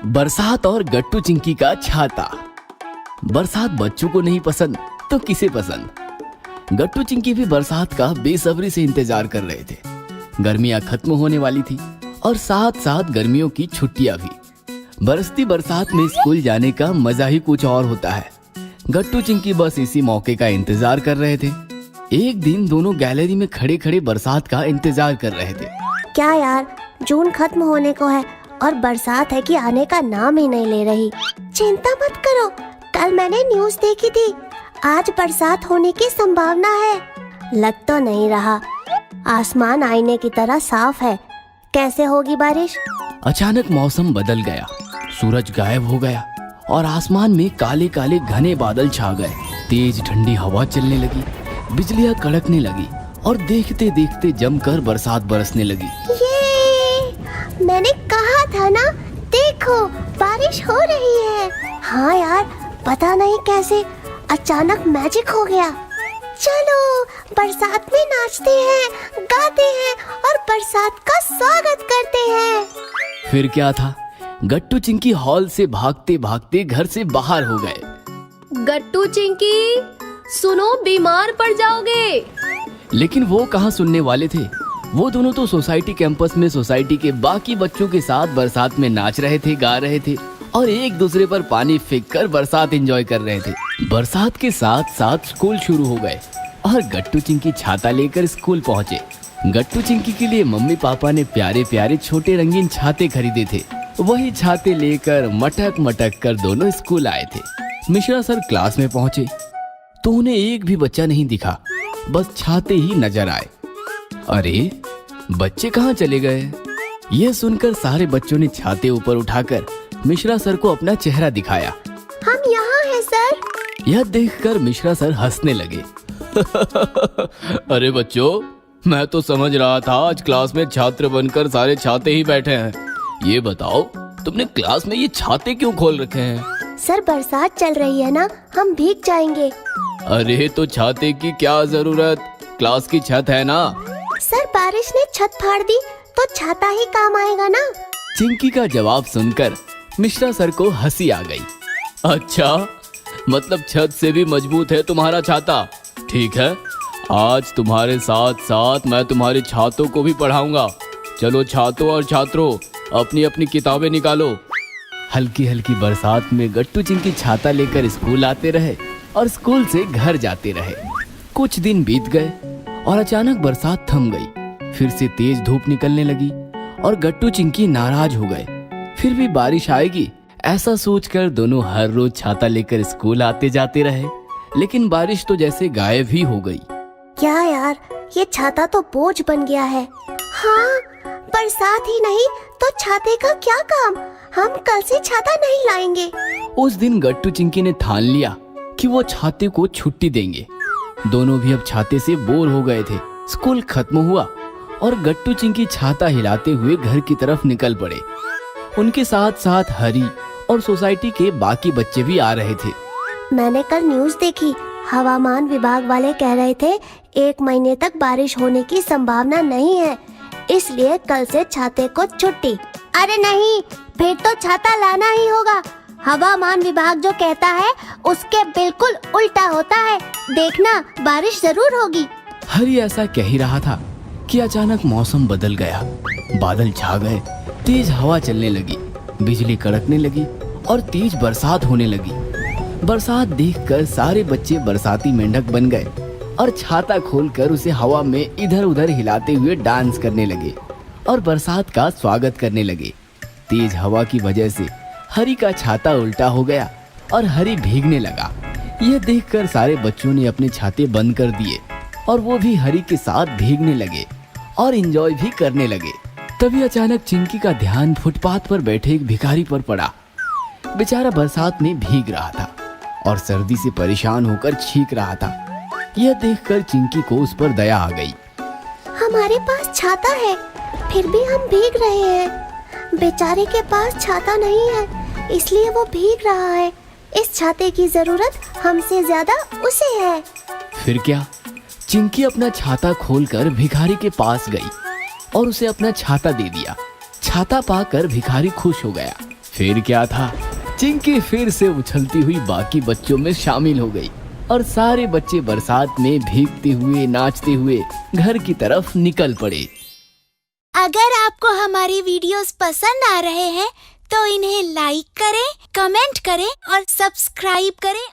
बरसात और गट्टू चिंकी का छाता। बरसात बच्चों को नहीं पसंद तो किसे पसंद। गट्टू चिंकी भी बरसात का बेसब्री से इंतजार कर रहे थे। गर्मियां खत्म होने वाली थी और साथ साथ गर्मियों की छुट्टियां भी। बरसती बरसात में स्कूल जाने का मजा ही कुछ और होता है। गट्टू चिंकी बस इसी मौके का इंतजार कर रहे थे। एक दिन दोनों गैलरी में खड़े खड़े बरसात का इंतजार कर रहे थे। क्या यार, जून खत्म होने को है और बरसात है कि आने का नाम ही नहीं ले रही। चिंता मत करो, कल मैंने न्यूज़ देखी थी, आज बरसात होने की संभावना है। लग तो नहीं रहा, आसमान आईने की तरह साफ है। कैसे होगी बारिश? अचानक मौसम बदल गया, सूरज गायब हो गया और आसमान में काले काले घने बादल छा गए। तेज ठंडी हवा चलने लगी, बिजलियां कड़कने लगी और देखते देखते जमकर बरसात बरसने लगी। ये मैंने कहा था ना, देखो बारिश हो रही है। हाँ यार, पता नहीं कैसे अचानक मैजिक हो गया। चलो बरसात में नाचते हैं, गाते हैं और बरसात का स्वागत करते हैं। फिर क्या था, गट्टू चिंकी हॉल से भागते भागते घर से बाहर हो गए। गट्टू चिंकी, सुनो, बीमार पड़ जाओगे। लेकिन वो कहाँ सुनने वाले थे। वो दोनों तो सोसाइटी कैंपस में सोसाइटी के बाकी बच्चों के साथ बरसात में नाच रहे थे, गा रहे थे और एक दूसरे पर पानी फेंक कर बरसात एंजॉय कर रहे थे। बरसात के साथ साथ स्कूल शुरू हो गए और गट्टू चिंकी छाता लेकर स्कूल पहुँचे। गट्टू चिंकी के लिए मम्मी पापा ने प्यारे प्यारे छोटे रंगीन छाते खरीदे थे। वही छाते लेकर मटक मटक कर दोनों स्कूल आए थे। मिश्रा सर क्लास में पहुंचे तो उन्हें एक भी बच्चा नहीं दिखा, बस छाते ही नजर आए। अरे, बच्चे कहाँ चले गए? यह सुनकर सारे बच्चों ने छाते ऊपर उठाकर मिश्रा सर को अपना चेहरा दिखाया। हम यहाँ हैं सर। यह देखकर मिश्रा सर हंसने लगे। अरे बच्चों, मैं तो समझ रहा था आज क्लास में छात्र बनकर सारे छाते ही बैठे हैं। ये बताओ, तुमने क्लास में ये छाते क्यों खोल रखे हैं? सर बरसात चल रही है ना, हम भीग जाएंगे। अरे तो छाते की क्या जरूरत, क्लास की छत है ना। सर बारिश ने छत फाड़ दी तो छाता ही काम आएगा ना। चिंकी का जवाब सुनकर मिश्रा सर को हंसी आ गई। अच्छा, मतलब छत से भी मजबूत है तुम्हारा छाता। ठीक है, आज तुम्हारे साथ साथ मैं तुम्हारे छातों को भी पढ़ाऊंगा। चलो छातों और छात्रों, अपनी अपनी किताबें निकालो। हल्की हल्की बरसात में गट्टू चिंकी छाता लेकर स्कूल आते रहे और स्कूल से घर जाते रहे। कुछ दिन बीत गए और अचानक बरसात थम गई। फिर से तेज धूप निकलने लगी और गट्टू चिंकी नाराज हो गए। फिर भी बारिश आएगी ऐसा सोचकर दोनों हर रोज छाता लेकर स्कूल आते जाते रहे, लेकिन बारिश तो जैसे गायब ही हो गई। क्या यार, ये छाता तो बोझ बन गया है। हाँ, बरसात ही नहीं तो छाते का क्या काम, हम कल से छाता नहीं लाएंगे। उस दिन गट्टू चिंकी ने ठान लिया कि वो छाते को छुट्टी देंगे। दोनों भी अब छाते से बोर हो गए थे। स्कूल खत्म हुआ और गट्टू चिंकी छाता हिलाते हुए घर की तरफ निकल पड़े। उनके साथ साथ हरी और सोसाइटी के बाकी बच्चे भी आ रहे थे। मैंने कल न्यूज़ देखी, हवामान विभाग वाले कह रहे थे 1 महीने तक बारिश होने की संभावना नहीं है, इसलिए कल से छाते को छुट्टी। अरे नहीं, फिर तो छाता लाना ही होगा। हवामान विभाग जो कहता है उसके बिल्कुल उल्टा होता है। देखना, बारिश जरूर होगी। हरी ऐसा कह ही रहा था कि अचानक मौसम बदल गया। बादल छा गए, तेज हवा चलने लगी, बिजली कड़कने लगी और तेज बरसात होने लगी। बरसात देखकर सारे बच्चे बरसाती मेंढक बन गए और छाता खोलकर उसे हवा में इधर उधर हिलाते हुए डांस करने लगे और बरसात का स्वागत करने लगे। तेज हवा की वजह से हरी का छाता उल्टा हो गया और हरी भीगने लगा। यह देखकर सारे बच्चों ने अपने छाते बंद कर दिए और वो भी हरी के साथ भीगने लगे और एंजॉय भी करने लगे। तभी अचानक चिंकी का ध्यान फुटपाथ पर बैठे एक भिखारी पर पड़ा। बेचारा बरसात में भीग रहा था और सर्दी से परेशान होकर छींक रहा था। यह देखकर चिंकी को उस पर दया आ गई। हमारे पास छाता है, फिर भी हम भीग रहे हैं। बेचारे के पास छाता नहीं है, इसलिए वो भीग रहा है। इस छाते की जरूरत हमसे ज्यादा उसे है। फिर क्या, चिंकी अपना छाता खोलकर भिखारी के पास गई और उसे अपना छाता दे दिया। छाता पाकर भिखारी खुश हो गया। फिर क्या था, चिंकी फिर से उछलती हुई बाकी बच्चों में शामिल हो गई और सारे बच्चे बरसात में भीगते हुए नाचते हुए घर की तरफ निकल पड़े। अगर आपको हमारी वीडियोस पसंद आ रहे हैं तो इन्हें लाइक करें, कमेंट करें और सब्सक्राइब करें